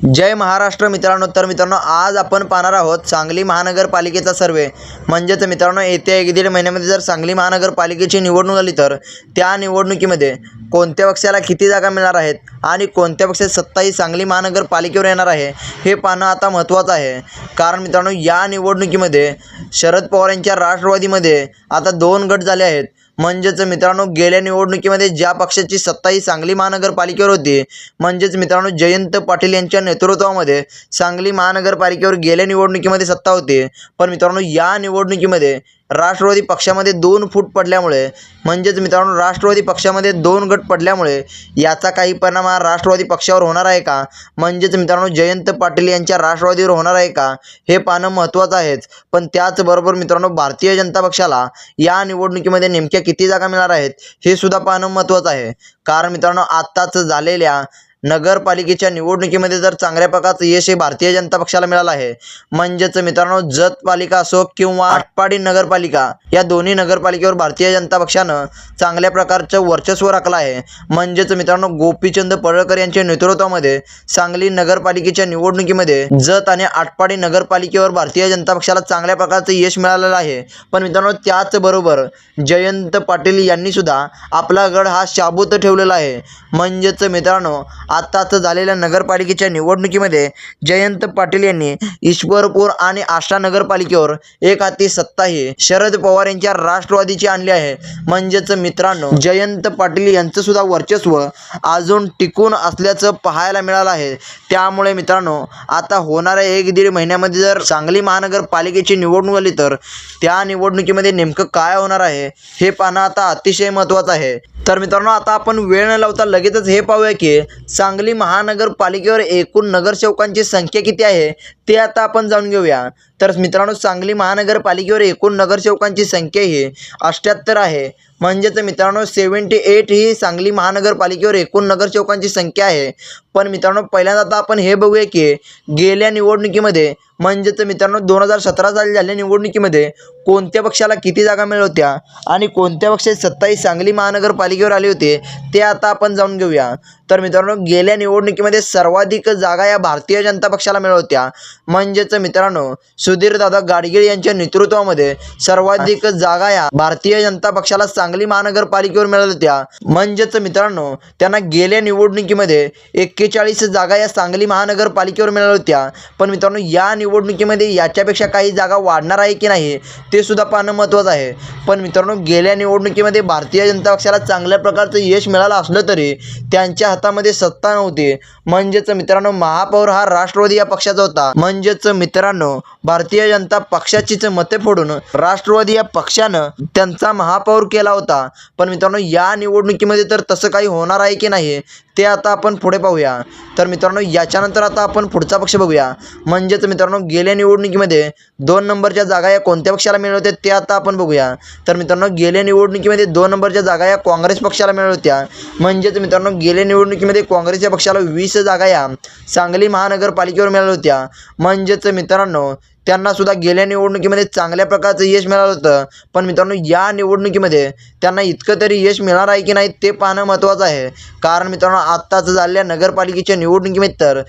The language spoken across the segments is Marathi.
जय महाराष्ट्र मित्रांनो. तर मित्रांनो, आज आपण पाहणार आहोत सांगली महानगरपालिकेचा सर्वे. म्हणजेच मित्रांनो, येत्या 1-1.5 महिन्यामध्ये जर सांगली महानगरपालिकेची निवडणूक झाली तर त्या निवडणुकीमध्ये कोणत्या पक्षाला किती जागा मिळणार आहेत आणि कोणत्या पक्षाची सत्ता ही सांगली महानगरपालिकेवर येणार आहे हे पाहणं आता महत्त्वाचं आहे. कारण मित्रांनो, या निवडणुकीमध्ये शरद पवार यांच्या राष्ट्रवादीमध्ये आता 2 गट झाले आहेत. म्हणजेच मित्रांनो, गेल्या निवडणुकीमध्ये ज्या पक्षाची सत्ता ही सांगली महानगरपालिकेवर होती, म्हणजेच मित्रांनो जयंत पाटील यांच्या नेतृत्वामध्ये सांगली महानगरपालिकेवर गेल्या निवडणुकीमध्ये सत्ता होती. पण मित्रांनो, या निवडणुकीमध्ये राष्ट्रवादी पक्षामध्ये 2 फूट पडल्यामुळे, म्हणजेच मित्रांनो राष्ट्रवादी पक्षामध्ये 2 गट पडल्यामुळे याचा काही परिणाम हा राष्ट्रवादी पक्षावर होणार आहे का, म्हणजेच मित्रांनो जयंत पाटील यांच्या राष्ट्रवादीवर होणार आहे का, हे पाहणं महत्त्वाचं आहेच. पण त्याचबरोबर मित्रांनो, भारतीय जनता पक्षाला या निवडणुकीमध्ये नेमक्या किती जागा मिळणार आहेत हे सुद्धा पाहणं महत्त्वाचं आहे. कारण मित्रांनो, आत्ताच झालेल्या नगरपालिकेच्या निवडणुकीमध्ये जर चांगल्या प्रकारचं यश हे भारतीय जनता पक्षाला मिळालं आहे. म्हणजेच मित्रांनो, जत पालिका असो किंवा आटपाडी नगरपालिका, या दोन्ही नगरपालिकेवर भारतीय जनता पक्षानं चांगल्या प्रकारचं वर्चस्व राखलं आहे. म्हणजेच मित्रांनो, गोपीचंद पडळकर यांच्या नेतृत्वामध्ये सांगली नगरपालिकेच्या निवडणुकीमध्ये जत आणि आटपाडी नगरपालिकेवर भारतीय जनता पक्षाला चांगल्या प्रकारचं यश मिळालेलं आहे. पण मित्रांनो, त्याचबरोबर जयंत पाटील यांनी सुद्धा आपला गड हा शाबूत ठेवलेला आहे. म्हणजेच मित्रांनो, आत्ताच झालेल्या नगरपालिकेच्या निवडणुकीमध्ये जयंत पाटील यांनी ईश्वरपूर आणि आष्टा नगरपालिकेवर एक हाती सत्ता ही शरद पवार यांच्या राष्ट्रवादीची आणली आहे. म्हणजेच मित्रांनो, जयंत पाटील यांचं सुद्धा वर्चस्व अजून टिकून असल्याचं पाहायला मिळालं आहे. त्यामुळे मित्रांनो, आता होणाऱ्या 1-1.5 महिन्यामध्ये जर सांगली महानगरपालिकेची निवडणूक आली तर त्या निवडणुकीमध्ये नेमकं काय होणार आहे हे पाहणं आता अतिशय महत्त्वाचं आहे. तर मित्रांनो, आता आपण वेळ न लावता लगेचच हे पाहूया की सांगली महानगरपालिकेवर एकूण नगरसेवकांची संख्या किती आहे ते आता आपण जाणून घेऊया. तर मित्रांनो, सांगली महानगरपालिकेवर एकूण नगरसेवकांची संख्या ही 78 आहे. म्हणजेच मित्रांनो, 78 ही सांगली महानगरपालिकेवर एकूण नगरसेवकांची संख्या आहे. पण मित्रांनो, पहिल्यांदा आता आपण हे बघूया की गेल्या निवडणुकीमध्ये, म्हणजेच मित्रांनो 2017 साली झालेल्या निवडणुकीमध्ये कोणत्या पक्षाला किती जागा मिळाल्या होत्या आणि कोणत्या पक्षाची सत्ता ही सांगली महानगरपालिकेवर आली होती ते आता आपण जाणून घेऊया. तर मित्रांनो, गेल्या निवडणुकीमध्ये सर्वाधिक जागा या भारतीय जनता पक्षाला मिळाल्या होत्या. म्हणजेच मित्रांनो, सुधीरदादा गाडगीळ यांच्या नेतृत्वामध्ये सर्वाधिक जागा या भारतीय जनता पक्षाला सांगली महानगरपालिकेवर मिळाल्या होत्या. म्हणजेच मित्रांनो, त्यांना गेल्या निवडणुकीमध्ये 41 जागा या सांगली महानगरपालिकेवर मिळाल्या होत्या. पण मित्रांनो, या निवडणुकीमध्ये याच्यापेक्षा काही जागा वाढणार आहे की नाही ते सुद्धा पाहणं महत्त्वाचं आहे. पण मित्रांनो, गेल्या निवडणुकीमध्ये भारतीय जनता पक्षाला चांगल्या प्रकारचं यश मिळालं असलं तरी त्यांच्या हातामध्ये सत्ता नव्हती. म्हणजेच मित्रांनो, महापौर हा राष्ट्रवादी या पक्षाचा होता. म्हणजेच मित्रांनो, भारतीय जनता पक्षाचीच मते फोडून राष्ट्रवादी या पक्षानं त्यांचा महापौर केला होता. पण मित्रांनो, या निवडणुकीमध्ये तर तसं काही होणार आहे की नाही ते आता आपण पुढे पाहूया. तर मित्रांनो, याच्यानंतर आता आपण पुढचा पक्ष बघूया. म्हणजेच मित्रांनो, गेल्या निवडणुकीमध्ये 2 नंबरच्या जागा या कोणत्या पक्षाला मिळाल्या होत्या ते आता आपण बघूया. तर मित्रांनो, गेल्या निवडणुकीमध्ये 2 नंबरच्या जागा या काँग्रेस पक्षाला मिळाल्या होत्या. म्हणजेच मित्रांनो, गेल्या निवडणुकीमध्ये काँग्रेस या पक्षाला 20 जागा या सांगली महानगरपालिकेवर मिळाल्या होत्या. म्हणजेच मित्रांनो, त्यांना सुद्धा गेल्या निवडणुकीमध्ये चांगल्या प्रकारचं यश मिळालं होतं. पण मित्रांनो, या निवडणुकीमध्ये त्यांना इतकं तरी यश मिळणार आहे की नाही ते पाहणं महत्त्वाचं आहे. कारण मित्रांनो, आत्ताच झालेल्या नगरपालिकेच्या निवडणुकीमध्ये तर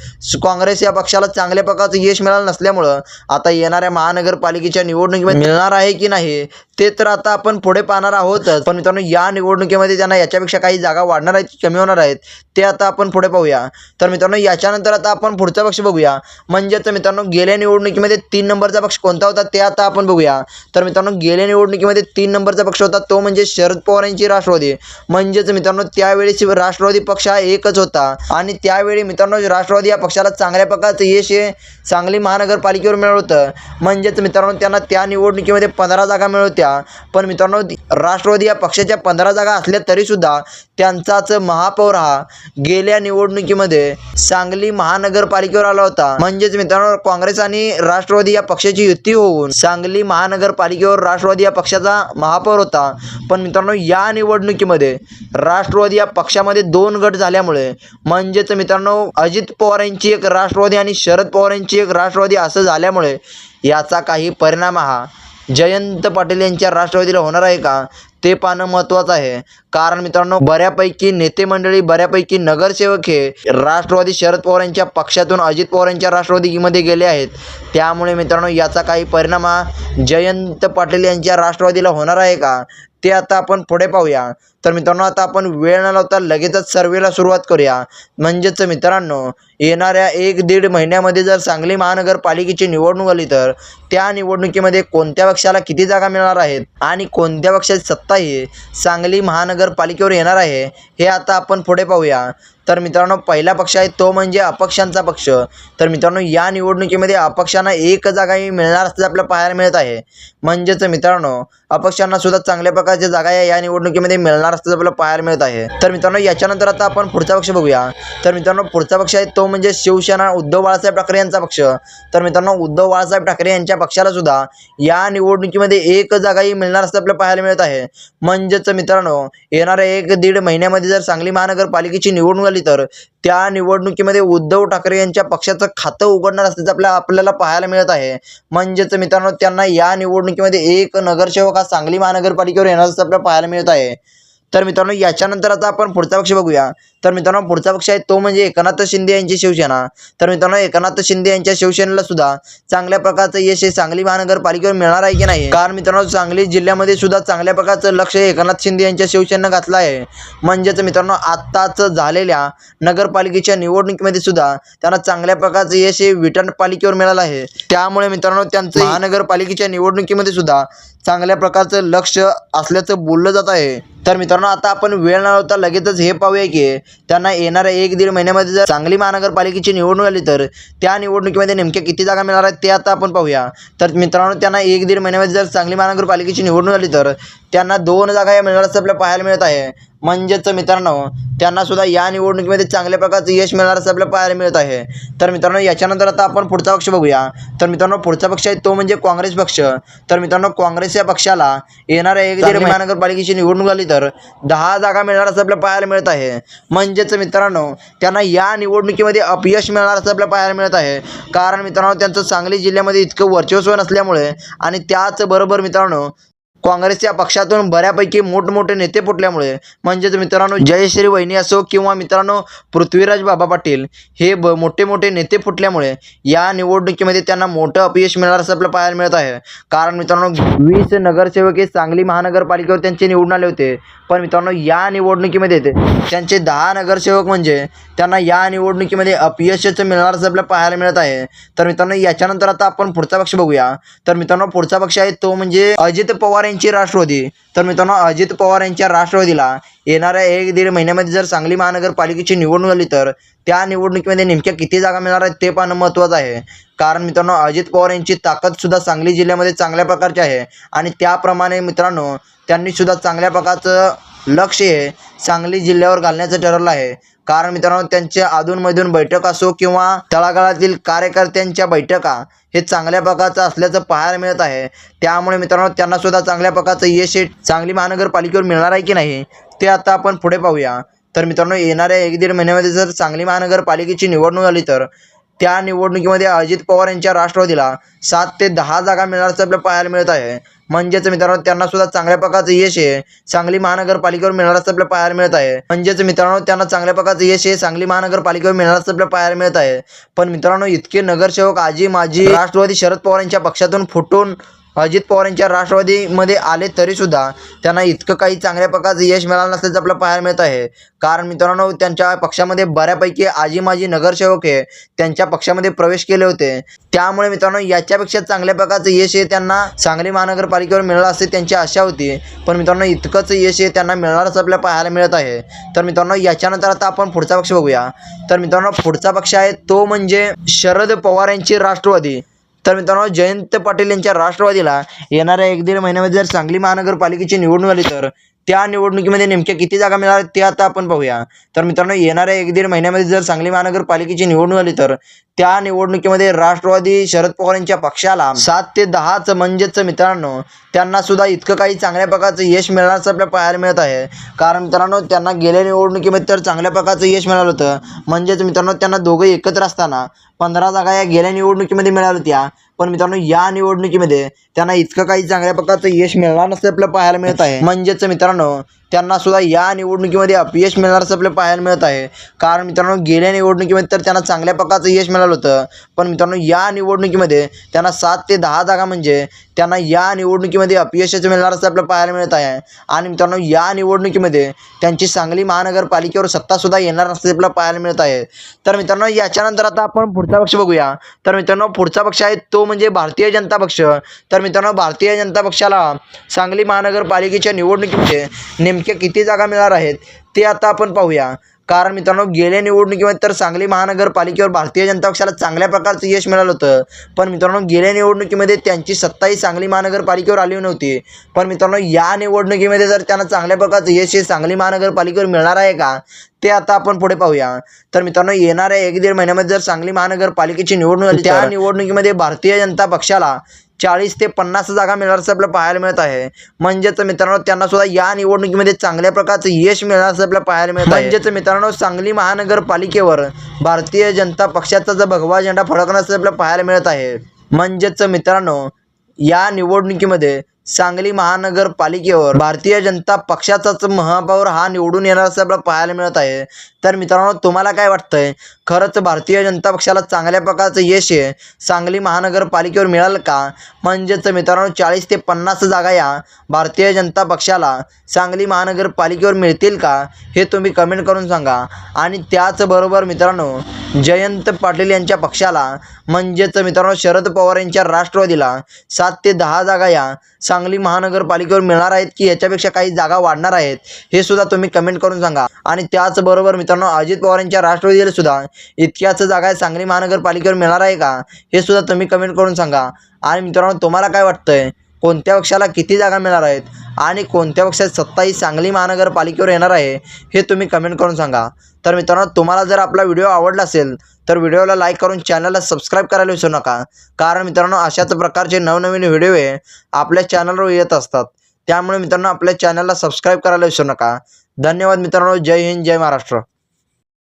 काँग्रेस या पक्षाला चांगल्या प्रकारचं यश मिळालं नसल्यामुळं आता येणाऱ्या महानगरपालिकेच्या निवडणुकीमध्ये मिळणार आहे की नाही ते तर आता आपण पुढे पाहणार आहोतच. पण मित्रांनो, या निवडणुकीमध्ये त्यांना याच्यापेक्षा काही जागा वाढणार आहेत की कमी होणार आहेत ते आता आपण पुढे पाहूया. तर मित्रांनो, याच्यानंतर आता आपण पुढचा पक्ष बघूया. म्हणजेच मित्रांनो, गेल्या निवडणुकीमध्ये 3 नंबरचा पक्ष कोणता होता ते आता आपण बघूया. तर मित्रांनो, गेल्या निवडणुकीमध्ये 3 नंबरचा पक्ष होता तो म्हणजे शरद पवार यांची राष्ट्रवादी. म्हणजेच मित्रांनो, त्यावेळेची राष्ट्रवादी पक्ष हा एकच होता आणि त्यावेळी मित्रांनो, राष्ट्रवादी या पक्षाला चांगल्या प्रकारचं यश हे सांगली महानगरपालिकेवर मिळालं होतं. म्हणजेच मित्रांनो, त्यांना त्या निवडणुकीमध्ये 15 जागा मिळाल्या होत्या. पण मित्रांनो, राष्ट्रवादी या पक्षाच्या 15 जागा असल्या तरीसुद्धा त्यांचाच महापौर हा गेल्या निवडणुकीमध्ये सांगली महानगरपालिकेवर आला होता. म्हणजेच मित्रांनो, काँग्रेस आणि राष्ट्रवादी या पक्षाची युती होऊन सांगली महानगरपालिकेवर राष्ट्रवादी या पक्षाचा महापौर होता. पण मित्रांनो, या निवडणुकीमध्ये राष्ट्रवादी या पक्षामध्ये 2 गट झाल्यामुळे, म्हणजेच मित्रांनो, अजित पवार यांची एक राष्ट्रवादी आणि शरद पवार यांची एक राष्ट्रवादी असं झाल्यामुळे याचा काही परिणाम हा जयंत पाटील यांच्या राष्ट्रवादीला होणार आहे का ते पाहणं महत्त्वाचं आहे. कारण मित्रांनो बऱ्यापैकी नेते मंडळी, बऱ्यापैकी नगरसेवक हे राष्ट्रवादी शरद पवार यांच्या पक्षातून अजित पवार यांच्या राष्ट्रवादीमध्ये गेले आहेत. त्यामुळे मित्रांनो याचा काही परिणाम हा जयंत पाटील यांच्या राष्ट्रवादीला होणार आहे का, ते आता आपण पुढे पाहूया. तर मित्रांनो आता आपण वेळ न लावता लगेचच सर्वेला सुरुवात करूया. म्हणजेच मित्रांनो येणाऱ्या 1-1.5 महिन्यामध्ये जर सांगली महानगरपालिकेची निवडणूक आली तर त्या निवडणुकीमध्ये कोणत्या पक्षाला किती जागा मिळणार आहेत आणि कोणत्या पक्षाची सत्ता ही सांगली महानगरपालिकेवर येणार आहे हे आता आपण पुढे पाहूया. तर मित्रांनो पहिला पक्ष आहे तो म्हणजे अपक्षांचा पक्ष. तर मित्रांनो या निवडणुकीमध्ये अपक्षांना 1 जागाही मिळणार असल्याचं आपल्याला पाहायला मिळत आहे. म्हणजेच मित्रांनो अपक्षांना सुद्धा चांगल्या प्रकारच्या जागा या निवडणुकीमध्ये मिळणार असल्याचं आपल्याला पाहायला मिळत आहे. तर मित्रांनो याच्यानंतर आता आपण पुढचा पक्ष बघूया. तर मित्रांनो पुढचा पक्ष आहे तो म्हणजे शिवसेना उद्धव बाळासाहेब ठाकरे यांचा पक्ष. तर मित्रांनो उद्धव बाळासाहेब ठाकरे यांच्या पक्षाला सुद्धा या निवडणुकीमध्ये 1 जागाही मिळणार असल्याचं आपल्याला पाहायला मिळत आहे. म्हणजेच मित्रांनो येणाऱ्या 1-1.5 महिन्यामध्ये जर सांगली महानगरपालिकेची निवडणूक आली तर त्या निवडणुकीमध्ये उद्धव ठाकरे यांच्या पक्षाचं खातं उघडणार असल्याचं आपल्याला पाहायला मिळत आहे. म्हणजेच मित्रांनो त्यांना या निवडणुकीमध्ये 1 नगरसेवक हा सांगली महानगरपालिकेवर येणार असल्याचं आपल्याला पाहायला मिळत आहे. तर मित्रांनो याच्यानंतर आता आपण पुढचा पक्ष बघूया. तर मित्रांनो पुढचा पक्ष आहे तो म्हणजे एकनाथ शिंदे यांची शिवसेना. तर मित्रांनो एकनाथ शिंदे यांच्या शिवसेनेला सुद्धा चांगल्या प्रकारचं यश हे सांगली महानगरपालिकेवर मिळणार आहे की नाही, कारण मित्रांनो सांगली जिल्ह्यामध्ये सुद्धा चांगल्या प्रकारचं लक्ष एकनाथ शिंदे यांच्या शिवसेनेनं घातलं आहे. म्हणजेच मित्रांनो आत्ताच झालेल्या नगरपालिकेच्या निवडणुकीमध्ये सुद्धा त्यांना चांगल्या प्रकारचं यश हे विटा पालिकेवर मिळालं आहे. त्यामुळे मित्रांनो त्यांचं महानगरपालिकेच्या निवडणुकीमध्ये सुद्धा चांगल्या प्रकारचं लक्ष असल्याचं बोललं जात आहे. तर मित्रांनो आता आपण वेळ न लावता लगेचच हे पाहूया की त्यांना येणाऱ्या 1-1.5 महिन्यामध्ये जर सांगली महानगरपालिकेची निवडणूक आली तर त्या निवडणुकीमध्ये नेमक्या किती जागा मिळणार आहेत ते आता आपण पाहूया. तर मित्रांनो त्यांना 1-1.5 महिन्यामध्ये जर सांगली महानगरपालिकेची निवडणूक आली तर त्यांना 2 जागा या मिळणार असं आपल्याला पाहायला मिळत आहे. म्हणजेच मित्रांनो त्यांना सुद्धा या निवडणुकीमध्ये चांगल्या प्रकारचं यश मिळणार असं आपल्याला पाहायला मिळत आहे. तर मित्रांनो याच्यानंतर आता आपण पुढचा पक्ष बघूया. तर मित्रांनो पुढचा पक्ष आहे तो म्हणजे काँग्रेस पक्ष. तर मित्रांनो काँग्रेस या पक्षाला येणाऱ्या 1-1.5 महानगरपालिकेची निवडणूक आली तर 10 जागा मिळणार असं आपल्याला पाहायला मिळत आहे. म्हणजेच मित्रांनो त्यांना या निवडणुकीमध्ये अपयश मिळणार असं आपल्याला पाहायला मिळत आहे. कारण मित्रांनो त्यांचं सांगली जिल्ह्यामध्ये इतकं वर्चस्व नसल्यामुळे आणि त्याचबरोबर मित्रांनो काँग्रेसच्या पक्षातून बऱ्यापैकी मोठमोठे नेते फुटल्यामुळे, म्हणजेच मित्रांनो जयश्री वहिनी असो किंवा मित्रांनो पृथ्वीराज बाबा पाटील हे मोठे मोठे नेते फुटल्यामुळे या निवडणुकीमध्ये त्यांना मोठं अपयश मिळणार असं आपल्याला पाहायला मिळत आहे. कारण मित्रांनो 20 नगरसेवक हे सांगली महानगरपालिकेवर त्यांचे निवडून आले होते, पण मित्रांनो या निवडणुकीमध्ये त्यांचे 10 नगरसेवक म्हणजे त्यांना या निवडणुकीमध्ये अपयशच मिळणार असं आपल्याला पाहायला मिळत आहे. तर मित्रांनो याच्यानंतर आता आपण पुढचा पक्ष बघूया. तर मित्रांनो पुढचा पक्ष आहे तो म्हणजे अजित पवार यांची राष्ट्रवादी. तर मित्रांनो अजित पवार यांच्या राष्ट्रवादीला येणाऱ्या 1-1.5 महिन्यामध्ये जर सांगली महानगरपालिकेची निवडणूक आली तर त्या निवडणुकीमध्ये नेमक्या किती जागा मिळणार आहेत ते पाहणं महत्त्वाचं आहे. कारण मित्रांनो अजित पवार यांची ताकदसुद्धा सांगली जिल्ह्यामध्ये चांगल्या प्रकारची आहे आणि त्याप्रमाणे मित्रांनो त्यांनी सुद्धा चांगल्या प्रकारचं लक्ष हे सांगली जिल्ह्यावर घालण्याचं ठरवलं आहे. कारण मित्रांनो त्यांच्या अधूनमधून बैठक असो किंवा तळागाळातील कार्यकर्त्यांच्या बैठका हे चांगल्या प्रकारचं असल्याचं पाहायला मिळत आहे. त्यामुळे मित्रांनो त्यांना सुद्धा चांगल्या प्रकारचं यश हे सांगली महानगरपालिकेवर मिळणार आहे की नाही ते आता आपण पुढे पाहूया. तर मित्रांनो येणाऱ्या 1-1.5 महिन्यामध्ये जर सांगली महानगरपालिकेची निवडणूक आली तर त्या निवडणुकीमध्ये अजित पवार यांच्या राष्ट्रवादीला 7 ते 10 जागा मिळणार असं आपल्याला पाहायला मिळत आहे. म्हणजेच मित्रांनो त्यांना सुद्धा चांगल्या प्रकारचं यश हे सांगली महानगरपालिकेवर मिळणार असं आपल्याला पाहायला मिळत आहे. म्हणजेच मित्रांनो त्यांना चांगल्या प्रकारचं यश हे सांगली महानगरपालिकेवर मिळणार असं आपल्याला पाहायला मिळत आहे. पण मित्रांनो इतके नगरसेवक आजी माजी राष्ट्रवादी शरद पवार यांच्या पक्षातून फुटून अजित पवार यांच्या राष्ट्रवादीमध्ये आले तरीसुद्धा त्यांना इतकं काही चांगल्या प्रकारचं यश मिळालं नसल्याचं आपल्याला पाहायला मिळत आहे. कारण मित्रांनो त्यांच्या पक्षामध्ये बऱ्यापैकी आजी माजी नगरसेवक हे त्यांच्या पक्षामध्ये प्रवेश केले होते. त्यामुळे मित्रांनो याच्यापेक्षा चांगल्या प्रकारचं यश हे त्यांना सांगली महानगरपालिकेवर मिळालं असे त्यांची आशा होती. पण मित्रांनो इतकंच यश हे त्यांना मिळणार असं आपल्याला पाहायला मिळत आहे. तर मित्रांनो याच्यानंतर आता आपण पुढचा पक्ष बघूया. तर मित्रांनो पुढचा पक्ष आहे तो म्हणजे शरद पवार यांची राष्ट्रवादी. तर मित्रांनो जयंत पाटील यांच्या राष्ट्रवादीला येणाऱ्या 1-1.5 महिन्यामध्ये जर सांगली महानगरपालिकेची निवडणूक आली तर त्या निवडणुकीमध्ये नेमक्या किती जागा मिळणार ते आता आपण पाहूया. तर मित्रांनो येणाऱ्या 1-1.5 महिन्यामध्ये जर सांगली महानगरपालिकेची निवडणूक आली तर त्या निवडणुकीमध्ये राष्ट्रवादी शरद पवार यांच्या पक्षाला 7 ते 10च म्हणजेच मित्रांनो त्यांना सुद्धा इतकं काही चांगल्या प्रकारचं यश मिळणार असं आपल्याला पाहायला मिळत आहे. कारण मित्रांनो त्यांना गेल्या निवडणुकीमध्ये तर चांगल्या प्रकारचं यश मिळालं होतं. म्हणजेच मित्रांनो त्यांना दोघं एकत्र असताना 15 जागा या गेल्या निवडणुकीमध्ये मिळाल्या होत्या. पण मित्रांनो या निवडणुकीमध्ये त्यांना इतकं काही चांगल्या प्रकारचं यश मिळणार नसलं आपल्याला पाहायला मिळत आहे. म्हणजेच मित्रांनो त्यांना सुद्धा या निवडणुकीमध्ये अपयश मिळणारच आपल्याला पाहायला मिळत आहे. कारण मित्रांनो गेल्या निवडणुकीमध्ये तर त्यांना चांगल्या प्रकारचं यश मिळालं होतं, पण मित्रांनो या निवडणुकीमध्ये त्यांना 7 ते 10 जागा म्हणजे त्यांना या निवडणुकीमध्ये अपयशच मिळणारच आपल्याला पाहायला मिळत आहे. आणि मित्रांनो या निवडणुकीमध्ये त्यांची सांगली महानगरपालिकेवर सत्तासुद्धा येणार नसल्याचे आपल्याला पाहायला मिळत आहे. तर मित्रांनो याच्यानंतर आता आपण पुढचा पक्ष बघूया. तर मित्रांनो पुढचा पक्ष आहे तो म्हणजे भारतीय जनता पक्ष. तर मित्रांनो भारतीय जनता पक्षाला सांगली महानगरपालिकेच्या निवडणुकीमध्ये नेमक्या किती जागा मिळणार आहेत ते आता आपण पाहूया. कारण मित्रांनो गेल्या निवडणुकीमध्ये तर सांगली महानगरपालिकेवर भारतीय जनता पक्षाला चांगल्या प्रकारचं यश मिळालं होतं, पण मित्रांनो गेल्या निवडणुकीमध्ये त्यांची सत्ताही सांगली महानगरपालिकेवर आली नव्हती. पण मित्रांनो या निवडणुकीमध्ये जर त्यांना चांगल्या प्रकारचं यश हे सांगली महानगरपालिकेवर मिळणार आहे का ते आता आपण पुढे पाहूया. तर मित्रांनो येणाऱ्या 1-1.5 महिन्यामध्ये जर सांगली महानगरपालिकेची निवडणूक झाली त्या निवडणुकीमध्ये भारतीय जनता पक्षाला 40 ते 50 जागा मिळणारच आपल्याला पाहायला मिळत आहे. म्हणजेच मित्रांनो त्यांना सुद्धा या निवडणुकीमध्ये चांगल्या प्रकारचं यश मिळणारच आपल्याला पाहायला मिळत आहे. म्हणजेच मित्रांनो सांगली महानगरपालिकेवर भारतीय जनता पक्षाचा जो भगवा झेंडा फडकण्याचं आपल्याला पाहायला मिळत आहे. म्हणजेच मित्रांनो या निवडणुकीमध्ये सांगली महानगरपालिकेवर भारतीय जनता पक्षाचाच महापौर हा निवडून येणार असं आपल्याला पाहायला मिळत आहे. तर मित्रांनो तुम्हाला काय वाटतंय, खरंच भारतीय जनता पक्षाला चांगल्या प्रकारचं यश आहे सांगली महानगरपालिकेवर मिळालं का? म्हणजेच मित्रांनो 40 ते 50 जागा या भारतीय जनता पक्षाला सांगली महानगरपालिकेवर मिळतील का हे तुम्ही कमेंट करून सांगा. आणि त्याचबरोबर मित्रांनो जयंत पाटील यांच्या पक्षाला म्हणजेच मित्रांनो शरद पवार यांच्या राष्ट्रवादीला 7 ते 10 जागा या सांगली महानगरपालिकेवर मिळणार आहेत की याच्यापेक्षा काही जागा वाढणार आहेत हे सुद्धा तुम्ही कमेंट करून सांगा. आणि त्याचबरोबर मित्रांनो अजित पवार यांच्या राष्ट्रवादीला सुद्धा इतक्याच जागा सांगली महानगरपालिकेवर मिळणार आहे का हे सुद्धा तुम्ही कमेंट करून सांगा. आणि मित्रांनो तुम्हाला काय वाटतंय, कोणत्या पक्षाला किती जागा मिळणार आहेत आणि कोणत्या पक्षात सत्ता ही सांगली महानगरपालिकेवर येणार आहे हे तुम्ही कमेंट करून सांगा. तर मित्रांनो तुम्हाला जर आपला व्हिडिओ आवडला असेल तर व्हिडिओला लाईक करून चॅनलला सबस्क्राईब करायला विसरू नका. कारण मित्रांनो अशाच प्रकारचे नवनवीन व्हिडिओ आपल्या चॅनलवर येत असतात. त्यामुळे मित्रांनो आपल्या चॅनलला सबस्क्राईब करायला विसरू नका. धन्यवाद मित्रांनो. जय हिंद, जय महाराष्ट्र.